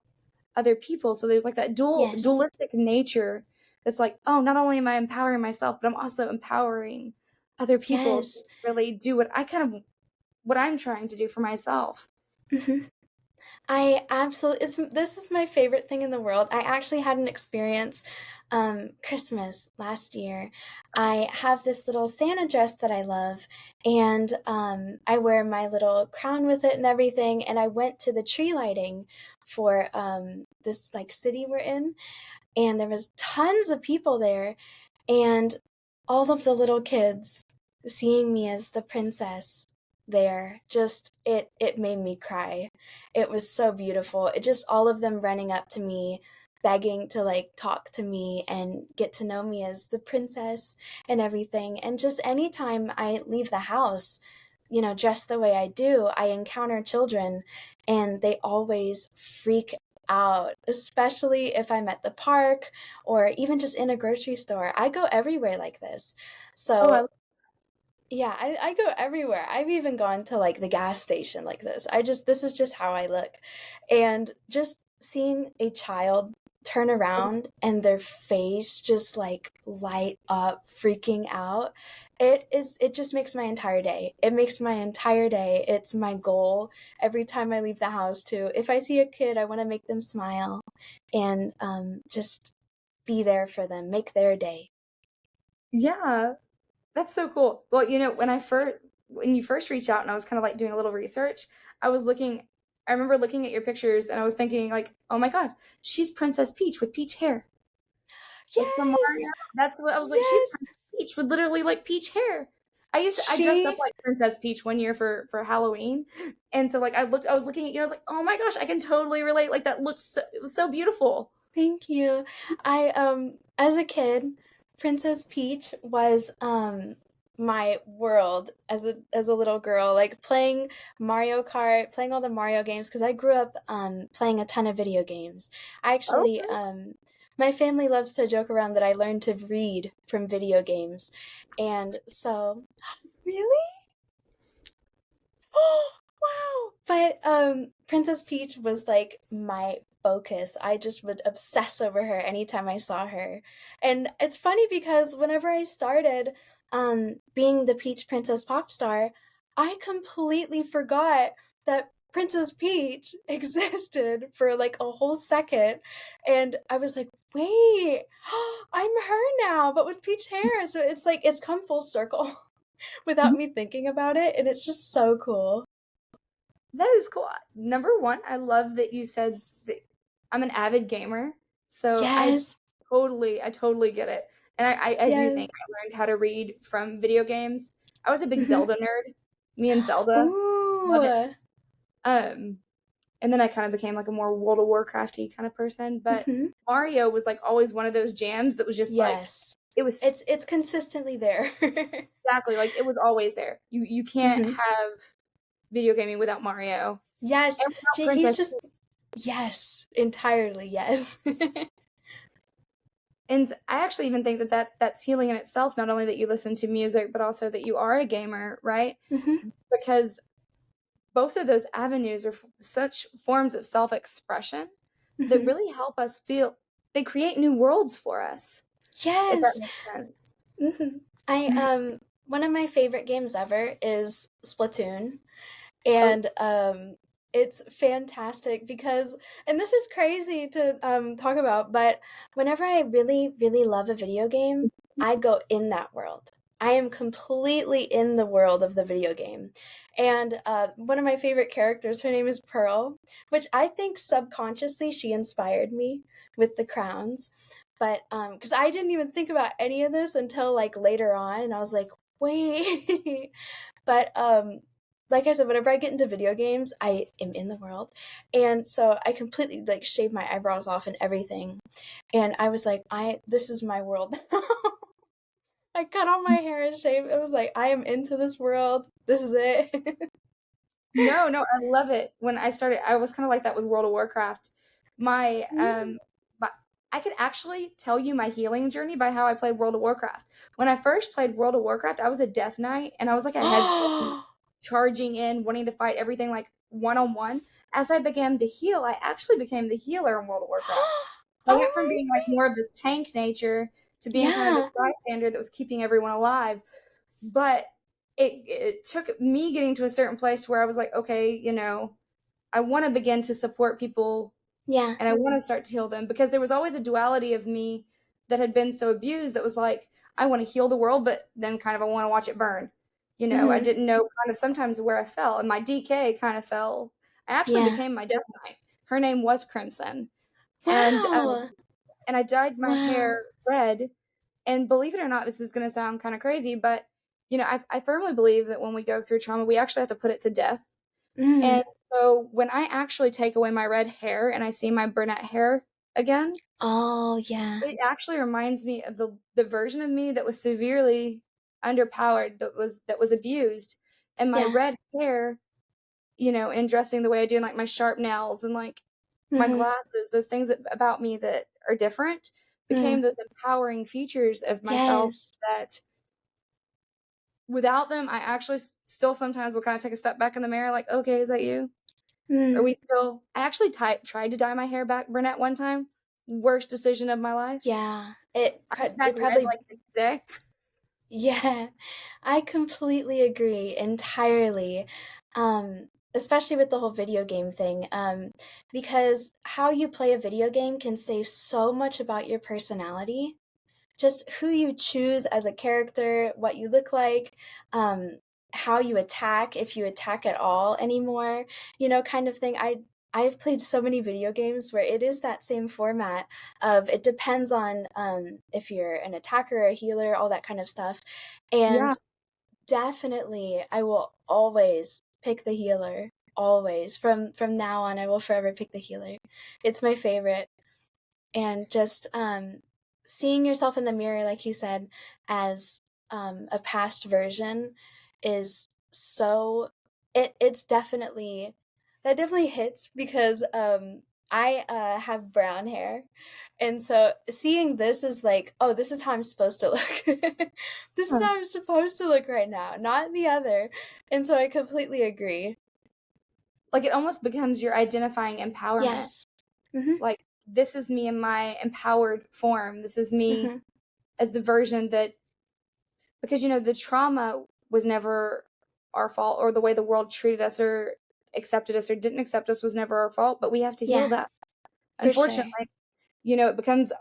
other people. So there's like that Yes. dualistic nature that's like, oh, not only am I empowering myself, but I'm also empowering other people to Yes. really do what I'm trying to do for myself. Mhm. I absolutely, this is my favorite thing in the world. I actually had an experience Christmas last year. I have this little Santa dress that I love, and I wear my little crown with it and everything. And I went to the tree lighting for this like city we're in, and there was tons of people there, and all of the little kids seeing me as the princess there, just it made me cry. It was so beautiful. It just, all of them running up to me, begging to like talk to me and get to know me as the princess and everything. And just anytime I leave the house, dress the way I do, I encounter children and they always freak out, especially if I'm at the park or even just in a grocery store. I go everywhere like this. Oh, I So yeah, I go everywhere. I've even gone to like the gas station like this. This is just how I look. And just seeing a child turn around and their face just like light up, freaking out, it just makes my entire day. It makes my entire day. It's my goal every time I leave the house to, if I see a kid, I want to make them smile and just be there for them, make their day. yeah, that's so cool. Well, when you first reached out and I was kind of like doing a little research, I was looking I remember looking at your pictures and I was thinking like, "Oh my God, she's Princess Peach with peach hair." Like from Mario. Yes! That's what I was like, she's Yes! Princess Peach with literally like peach hair. I dressed up She like Princess Peach one year for Halloween. And so like I was looking at you, I was like, "Oh my gosh, I can totally relate." Like that looked it was so beautiful. Thank you. I as a kid, Princess Peach was my world as a little girl, like playing Mario Kart, playing all the Mario games because I grew up playing a ton of video games. I actually Okay. my family loves to joke around that I learned to read from video games. And so really? Oh, wow. But Princess Peach was like my focus. I just would obsess over her anytime I saw her. And it's funny because whenever I started being the Peach Princess pop star, I completely forgot that Princess Peach existed for like a whole second. And I was like, wait, I'm her now, but with peach hair. So it's like it's come full circle without me thinking about it, and it's just so cool. That is cool. Number one, I love that you said that I'm an avid gamer. So Yes, I totally get it. And I do yes. think I learned how to read from video games. I was a big Mhm. Zelda nerd. Me and Zelda. Love it. Ooh. Um, and then I kind of became like a more World of Warcrafty kind of person. But Mhm. Mario was like always one of those jams that was just like Yes. it was It's consistently there. exactly like it was always there. You can't Mhm. have video gaming without Mario Yes. and without Gee, he's Princess. just yes, entirely yes. And I actually even think that's healing in itself, not only that you listen to music, but also that you are a gamer, right? Mhm. Because both of those avenues are such forms of self-expression that Mhm. really help us feel they create new worlds for us, if that Yes. makes sense. Mhm. I one of my favorite games ever is Splatoon. And Oh, it's fantastic because, and this is crazy to talk about, but whenever I really really love a video game, I go in that world. I am completely in the world of the video game. And one of my favorite characters, her name is Pearl, which I think subconsciously she inspired me with the crowns. But because I didn't even think about any of this until like later on, and I was like, wait. But like I said, whenever I get into video games, I am in the world. And so I completely like shaved my eyebrows off and everything. And I was like, I this is my world. I cut all my hair and shaved. It was like I am into this world. This is it. no, no, I love it. When I started, I was kind of like that with World of Warcraft. My Mm. my I could actually tell you my healing journey by how I played World of Warcraft. When I first played World of Warcraft, I was a Death Knight and I was like a headstrong, charging in, wanting to fight everything like one on one. As I began to heal, I actually became the healer in World of Warcraft. I went from Oh being like more of this tank nature to my being kind of this yeah. bystander that was keeping everyone alive. But it took me getting to a certain place to where I was like, okay, I want to begin to support people Yeah. and I want to start to heal them because there was always a duality of me that had been so abused that was like, I want to heal the world, but then kind of I want to watch it burn. I Mhm. didn't know kind of sometimes where I fell, and my DK kind of fell. I actually Yeah. became my Death Knight. Her name was Crimson, and Wow. and I dyed my Wow. hair red. And believe it or not, this is going to sound kind of crazy, but I firmly believe that when we go through trauma, we actually have to put it to death. Mm. And so when I actually take away my red hair and I see my brunette hair again, Oh yeah. it actually reminds me of the version of me that was severely underpowered, that was abused. and my Yeah. red hair, and dressing the way I do, and, like, my sharp nails and, like, my Mhm. glasses, those things about me that are different became Mm. those empowering features of myself Yes. that without them, I actually still sometimes will kinda take a step back in the mirror like, "Okay, is that you? Are Mm. we still" I actually tried to dye my hair back brunette one time. Worst decision of my life. Yeah. I had It red, probably like, the next day. Yeah, I completely agree entirely. Especially with the whole video game thing. Because how you play a video game can say so much about your personality, just who you choose as a character, what you look like, um, how you attack, if you attack at all anymore, kind of thing. I've played so many video games where it is that same format of it depends on if you're an attacker, a healer, all that kind of stuff. Yeah. And definitely, I will always pick the healer. Always. From now on, I will forever pick the healer. It's my favorite. And just seeing yourself in the mirror, like you said, as a past version is so it's definitely that definitely hits because I have brown hair, and so seeing this is like, oh, this is how I'm supposed to look. This is Huh. how I'm supposed to look right now, not the other. And so I completely agree. Like, it almost becomes your identifying empowerment. Yes. Mhm. Like, this is me in my empowered form. This is me Mhm. as the version that because, the trauma was never our fault, or the way the world treated us or accepted us or didn't accept us was never our fault, but we have to heal Yeah, that. for sure. Unfortunately, it becomes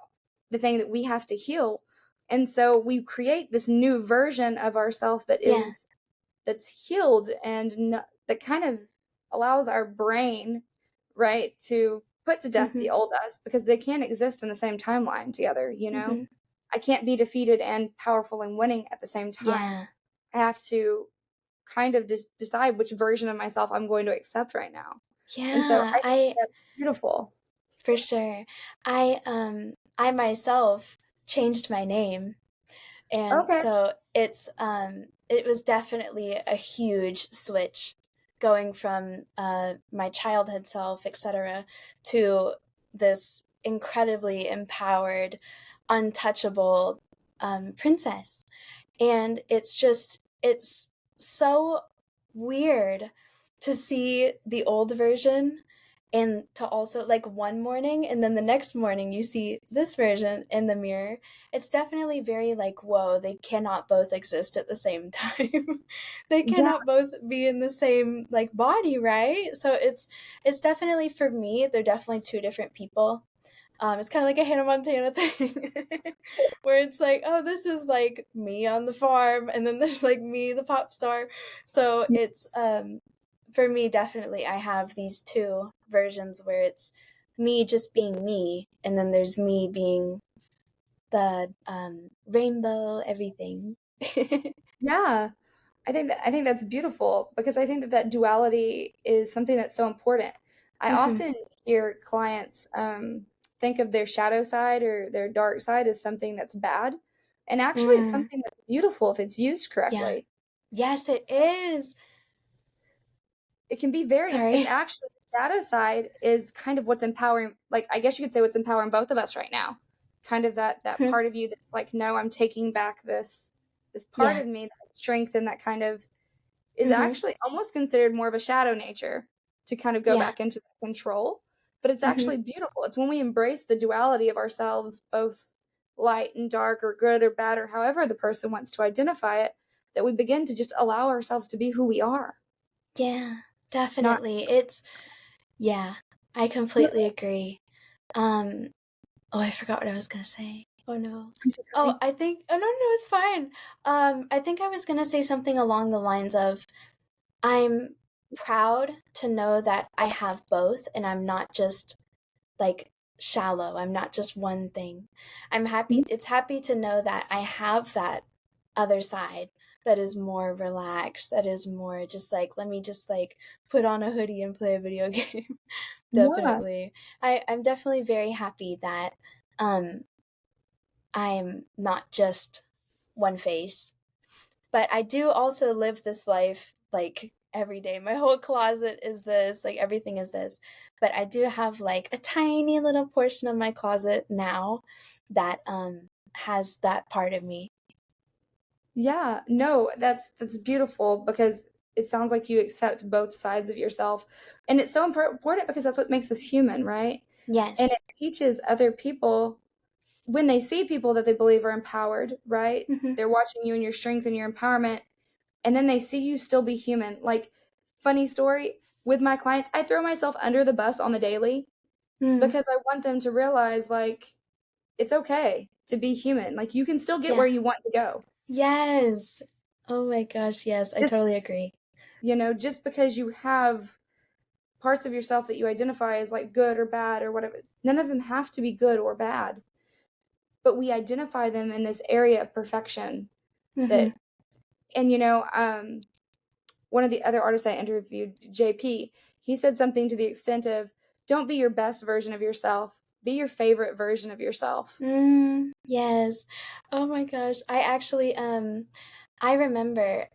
the thing that we have to heal. And so we create this new version of ourself Yeah. that's healed and that kind of allows our brain, right, to put to death the Mhm. old us because they can't exist in the same timeline together. Mhm. I can't be defeated and powerful and winning at the same time. Yeah. I have to kind of decide which version of myself I'm going to accept right now. And so Yeah, I think that's beautiful. for sure. I myself changed my name, and Okay. so it was definitely a huge switch going from my childhood self, etc., to this incredibly empowered, untouchable princess. And it's so weird to see the old version and to also like one morning and then the next morning you see this version in the mirror. It's definitely very like, whoa, they cannot both exist at the same time. They Yeah, cannot both be in the same like body, right? So it's definitely, for me, they're definitely two different people. It's kind of like a Hannah Montana thing, where it's like, oh, this is like me on the farm, and then there's like me, the pop star. So it's for me, definitely, I have these two versions where it's me just being me, and then there's me being the rainbow everything. yeah. I think that's beautiful because I think that duality is something that's so important. I Hmm. often hear clients think of their shadow side or their dark side as something that's bad, and actually, it's Mm, something that's beautiful if it's used yeah. correctly. Yes, it is. It can be very it's Sorry. actually the shadow side is kind of what's empowering, like, I guess you could say what's empowering both of us right now. Kind of that part of you that's like, "No, I'm taking back this part Yeah. of me, that strength and that kind of" is Hmm. actually almost considered more of a shadow nature to kind of go Yeah. back into the control, but it's Hmm. actually beautiful. It's when we embrace the duality of ourselves, both light and dark or good or bad or however the person wants to identify it, that we begin to just allow ourselves to be who we are. Yeah, Not definitely. Yeah, I completely agree. Um, oh, I forgot what I was gonna say. Oh no. I'm so Oh, sorry. oh no, no, it's fine. I think I was gonna say something along the lines of I'm proud to know that I have both and I'm not just like shallow. I'm not just one thing. It's happy to know that I have that other side that is more relaxed, that is more just like, let me just like put on a hoodie and play a video game. Yeah. Definitely. I'm definitely very happy that um I'm not just one face. But I do also live this life like every day. My whole closet is this, like everything is this. But I do have like a tiny little portion of my closet now that has that part of me. Yeah, no, that's beautiful because it sounds like you accept both sides of yourself. And it's so important because that's what makes us human, right? And Yes. it teaches other people when they see people that they believe are empowered, right? Hmm. They're watching you and your strength and your empowerment, and then they see you still be human. Like, funny story with my clients, I throw myself under the bus on the daily Mm. because I want them to realize, like, it's okay to be human. Like, you can still get where Yeah. you want to go. Yes. Oh my gosh, yes, I Just, totally agree. just because you have parts of yourself that you identify as like good or bad or whatever, none of them have to be good or bad, but we identify them in this area of perfection Hmm. that, and one of the other artists I interviewed, JP, he said something to the extent of, don't be your best version of yourself, be your favorite version of yourself. Mm, yes. Oh my gosh. I actually I remember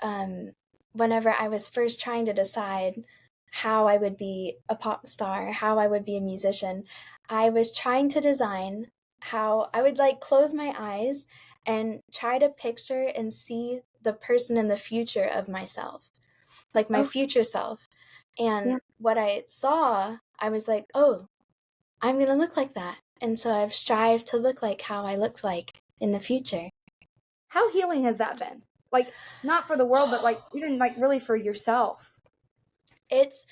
whenever I was first trying to decide how I would be a pop star, how I would be a musician, I was trying to design how I would like close my eyes and try to picture and see the person in the future of myself, like my Okay. future self. Yeah. And what I saw, I was like, "Oh, I'm going to look like that." And so I've strived to look like how I looked like in the future. How healing has that been? Like, not for the world, but like even like really for yourself. It's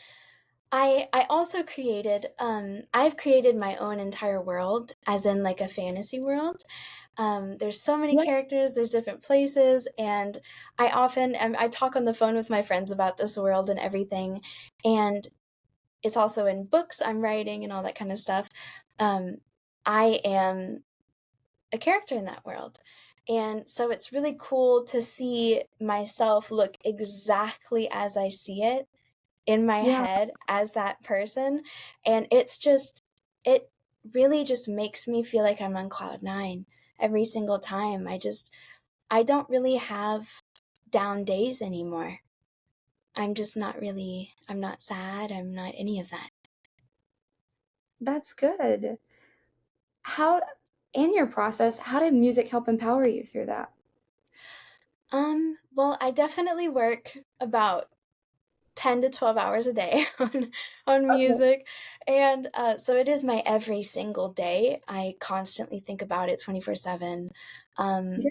I also created I've created my own entire world, as in like a fantasy world. There's so many Yeah. characters, there's different places, and I talk on the phone with my friends about this world and everything, and it's also in books I'm writing and all that kind of stuff. Um, I am a character in that world. And so it's really cool to see myself look exactly as I see it in my Yeah. head as that person. And it really just makes me feel like I'm on cloud nine every single time. I don't really have down days anymore. I'm not sad. I'm not any of that. That's good. How, in your process, how did music help empower you through that? Well, I definitely work about 10 to 12 hours a day on Okay. music, and so it is my every single day. I constantly think about it 24/7. Yeah. um,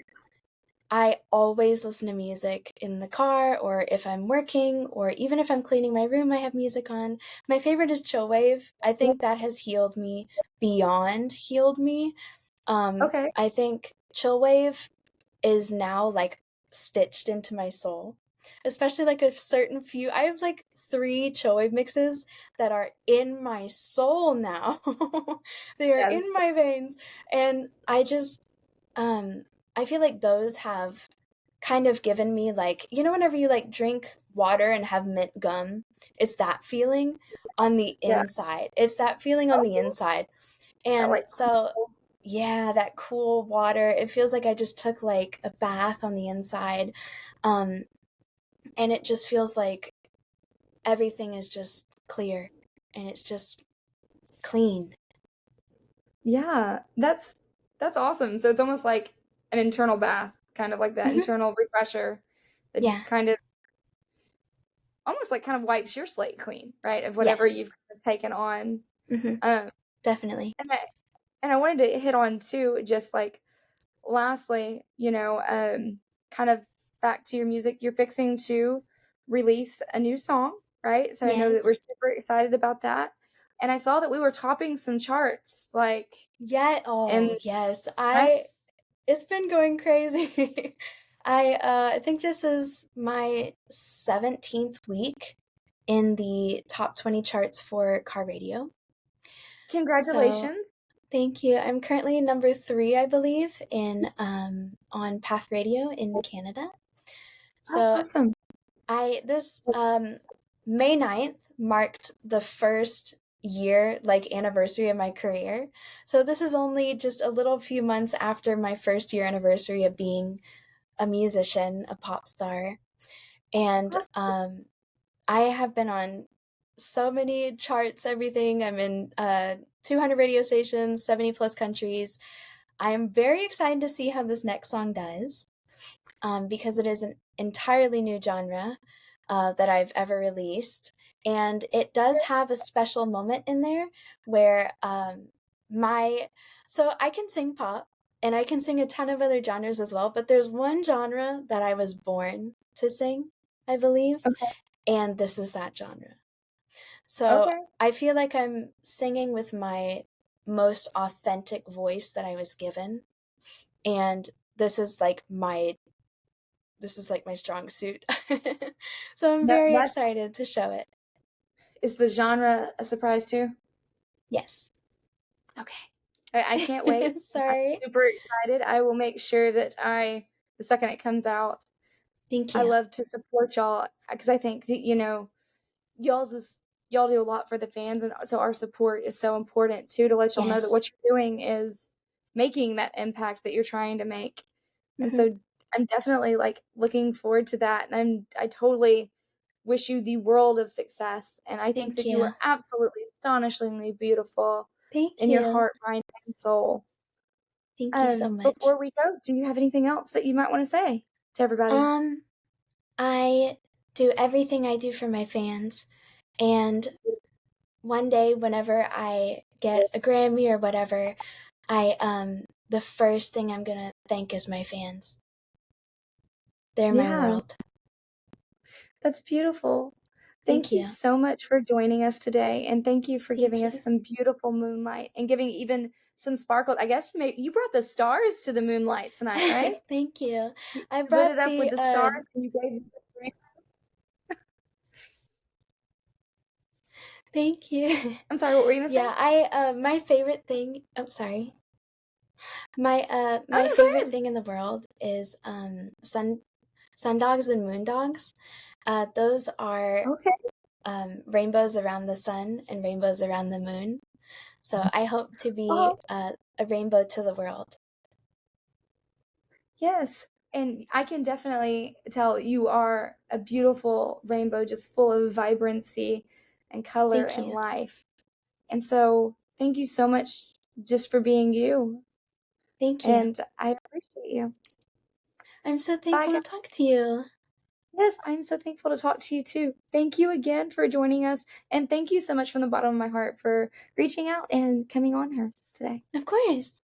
I always listen to music in the car, or if I'm working, or even if I'm cleaning my room, I have music on. My favorite is chill wave. I Yeah. think that has healed me beyond healed me. Okay. I think chill wave is now like stitched into my soul. Especially like a certain few. I have like three Choy mixes that are in my soul now. They are Yeah. in my veins. And um I feel like those have kind of given me like, whenever you like drink water and have mint gum, it's that feeling on the Yeah. inside. It's that feeling on the Oh, inside. that And like so cool. yeah, that cool water. It feels like I just took like a bath on the inside. Um, and it just feels like everything is just clear and it's just clean. Yeah, that's awesome. So it's almost like an internal bath, kind of like that Hmm. internal refresher that Yeah. just kind of almost like kind of wipes your slate clean, right? Of whatever Yes. you've kind of taken on. Hmm. Um, Definitely. and I wanted to hit on too, just like lastly, kind of back to your music. You're fixing to release a new song, right? So I know that we're Yes. super excited about that. And I saw that we were topping some charts, like, Yeah. and Oh, yes. right? It's been going crazy. I think this is my 17th week in the top 20 charts for car radio. So Congratulations. thank you. I'm currently number three, I believe, in on Path Radio in Canada. Oh, So awesome. I this May 9th marked the first year like anniversary of my career. So this is only just a little few months after my first year anniversary of being a musician, a pop star. And Awesome. I have been on so many charts, everything. I'm in 200 radio stations, 70 plus countries. I'm very excited to see how this next song does, because it is an entirely new genre that I've ever released. And it does have a special moment in there where my, so I can sing pop and I can sing a ton of other genres as well, but there's one genre that I was born to sing, I believe, Okay. and this is that genre. So Okay. I feel like I'm singing with my most authentic voice that I was given. And this is like my strong suit. So I'm That very that's excited to show it. is the genre a surprise too? Yes. Okay. I can't wait. I'm Sorry. super excited. I will make sure that the second it comes out, Thank I you. love to support y'all because I think that, y'all's is y'all do a lot for the fans, and so our support is so important too, to let y'all know that Yes. what you're doing is making that impact that you're trying to make. And Hmm. so I'm definitely like looking forward to that. And I totally wish you the world of success. And I think Thank that you you. are absolutely astonishingly beautiful Thank in your you. heart, mind, and soul. Thank you so much. Before we go, do you have anything else that you might want to say to everybody? Um, I do everything I do for my fans, and one day whenever I get a Grammy or whatever, I the first thing I'm going to thank is my fans. They're my Yeah, world. that's beautiful. Thank Thank you you. so much for joining us today, and thank you for Thank giving us you. some beautiful moonlight and giving even some sparkle. I guess you brought the stars to the moonlight tonight, right? Thank you. You I lit it brought up with the the stars and you gave thank you. I'm sorry, what were you gonna Yeah, say? I my favorite thing, oh sorry. Oh My no, go favorite ahead. thing in the world is sun dogs and moon dogs. Those are Okay. rainbows around the sun and rainbows around the moon. So I hope to be Oh, a rainbow to the world. yes. And I can definitely tell you are a beautiful rainbow, just full of vibrancy and color Thank and you. life. And so thank you so much just for being you. Thank you. And I appreciate you. I'm so Bye, thankful to guys. talk to you. Yes, I'm so thankful to talk to you too. Thank you again for joining us. And thank you so much from the bottom of my heart for reaching out and coming on here today. Of course.